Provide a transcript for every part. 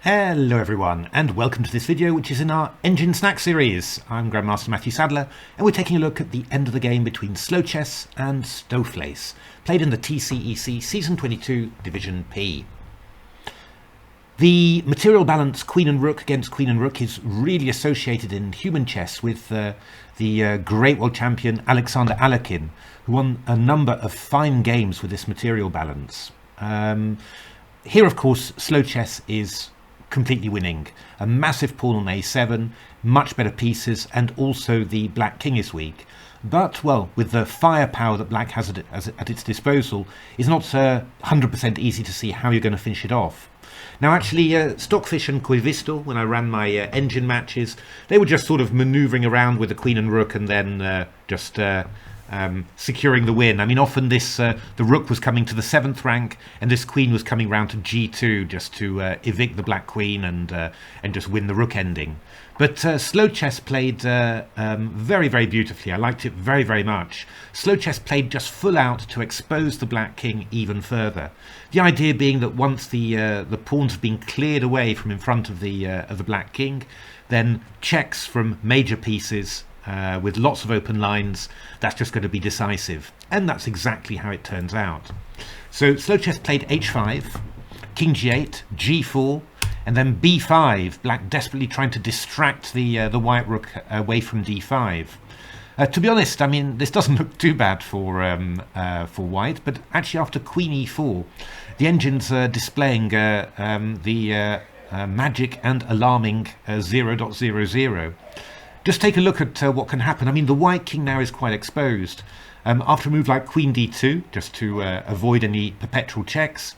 Hello everyone, and welcome to this video, which is in our Engine Snack series. I'm Grandmaster Matthew Sadler, and we're taking a look at the end of the game between SlowChess and Stoofvlees, played in the TCEC Season 22 Division P. The material balance Queen and Rook against Queen and Rook is really associated in human chess with the great world champion Alekhine, who won a number of fine games with this material balance. Here, of course, SlowChess is completely winning. A massive pawn on a7, much better pieces, and also the black king is weak. But, well, with the firepower that black has at its disposal, it's not 100% easy to see how you're going to finish it off. Now, actually, Stockfish and Quivisto, when I ran my engine matches, they were just sort of manoeuvring around with the queen and rook and then just securing the win. I mean, often this the rook was coming to the 7th rank and this queen was coming round to g2 just to evict the black queen and just win the rook ending. But SlowChess played very, very beautifully. I liked it very, very much. SlowChess played just full out to expose the black king even further. The idea being that once the pawns have been cleared away from in front of the black king, then checks from major pieces with lots of open lines, that's just going to be decisive. And that's exactly how it turns out. So SlowChess played h5, king g8, g4, and then b5, black desperately trying to distract the white rook away from d5. To be honest, I mean, this doesn't look too bad for white, but actually after queen e4, the engine's displaying the magic and alarming 0.00. Just take a look at what can happen. I mean, the white king now is quite exposed. After a move like queen d2, just to avoid any perpetual checks,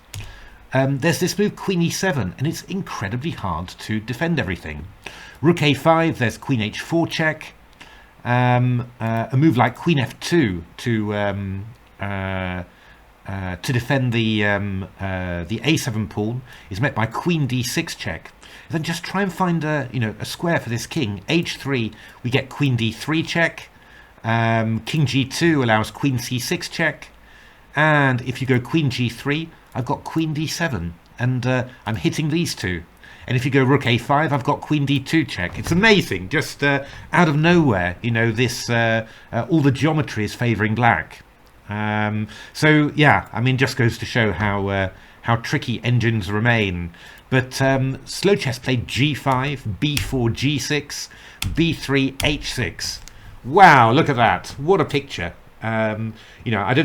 there's this move queen e7, and it's incredibly hard to defend everything. Rook a5, there's queen h4 check. A move like queen f2 to defend the a7 pawn is met by queen d6 check. Then just try and find a square for this king. h3, we get queen d3 check. King g2 allows queen c6 check. And if you go queen g3, I've got queen d7, and I'm hitting these two. And if you go rook a5, I've got queen d2 check. It's amazing, just out of nowhere, this all the geometry is favouring black. So yeah, I mean, just goes to show how tricky engines remain. But SlowChess played g5, b4, g6, b3, h6. Wow, look at that! What a picture. I don't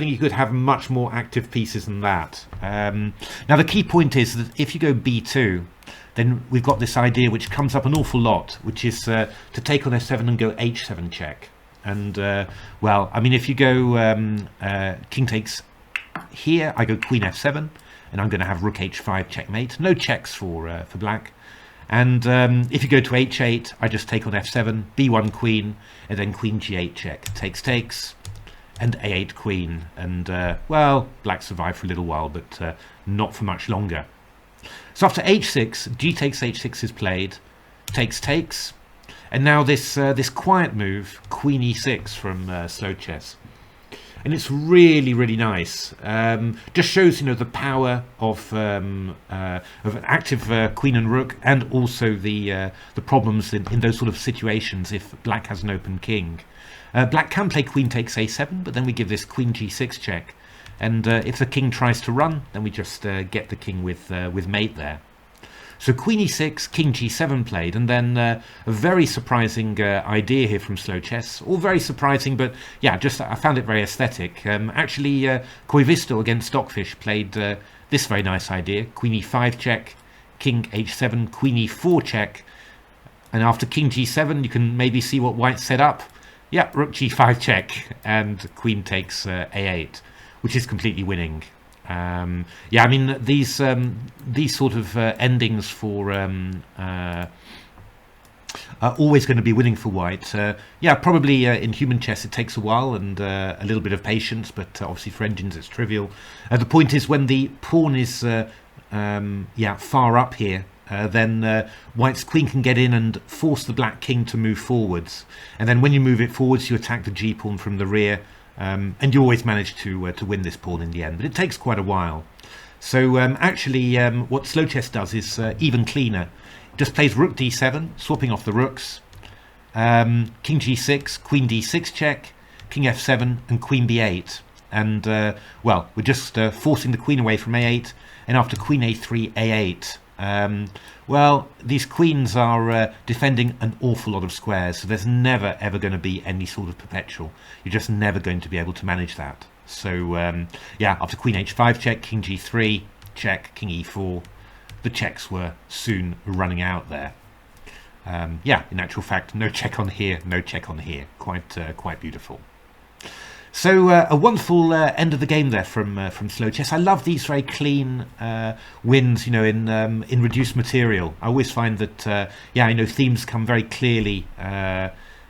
think you could have much more active pieces than that. Now the key point is that if you go b2, then we've got this idea which comes up an awful lot, which is to take on f7 and go h7 check. And well, I mean, if you go king takes here, I go queen f7, and I'm going to have rook h5 checkmate. No checks for black. And if you go to h8, I just take on f7, b1 queen, and then queen g8 check. Takes, and a8 queen. And well, black survived for a little while, but not for much longer. So after h6, g takes h6 is played. Takes. And now this quiet move, queen e6 from SlowChess. And it's really, really nice. Just shows, the power of an active queen and rook, and also the problems in those sort of situations if black has an open king. Black can play queen takes a7, but then we give this queen g6 check. And if the king tries to run, then we just get the king with mate there. So queen e6, king g7 played, and then a very surprising idea here from SlowChess. All very surprising, but yeah, I found it very aesthetic. Actually, Quivisto against Stockfish played this very nice idea. Queen e5 check, king h7, queen e4 check, and after king g7, you can maybe see what white set up. Yeah, rook g5 check, and queen takes a8, which is completely winning. Yeah, I mean, these sort of endings are always going to be winning for white. Yeah, probably in human chess it takes a while and a little bit of patience, but obviously for engines it's trivial. The point is, when the pawn is far up here, then white's queen can get in and force the black king to move forwards. And then when you move it forwards, you attack the g pawn from the rear. And you always manage to win this pawn in the end, but it takes quite a while. So actually what SlowChess does is even cleaner. It just plays rook d7, swapping off the rooks, king g6, queen d6 check, king f7 and queen b8. And well, we're just forcing the queen away from a8, and after queen a3, a8. Well, these queens are defending an awful lot of squares, so there's never ever going to be any sort of perpetual. You're just never going to be able to manage that. So yeah, after queen h5 check, king g3 check, king e4, the checks were soon running out there. Yeah, in actual fact, no check on here, no check on here. Quite beautiful. So a wonderful end of the game there from SlowChess. I love these very clean wins, you know, in reduced material. I always find that yeah, you know, themes come very clearly.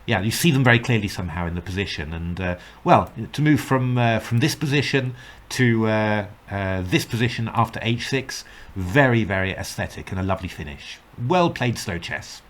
Yeah, you see them very clearly somehow in the position. And well, to move from this position to this position after h6, very aesthetic and a lovely finish. Well played, SlowChess.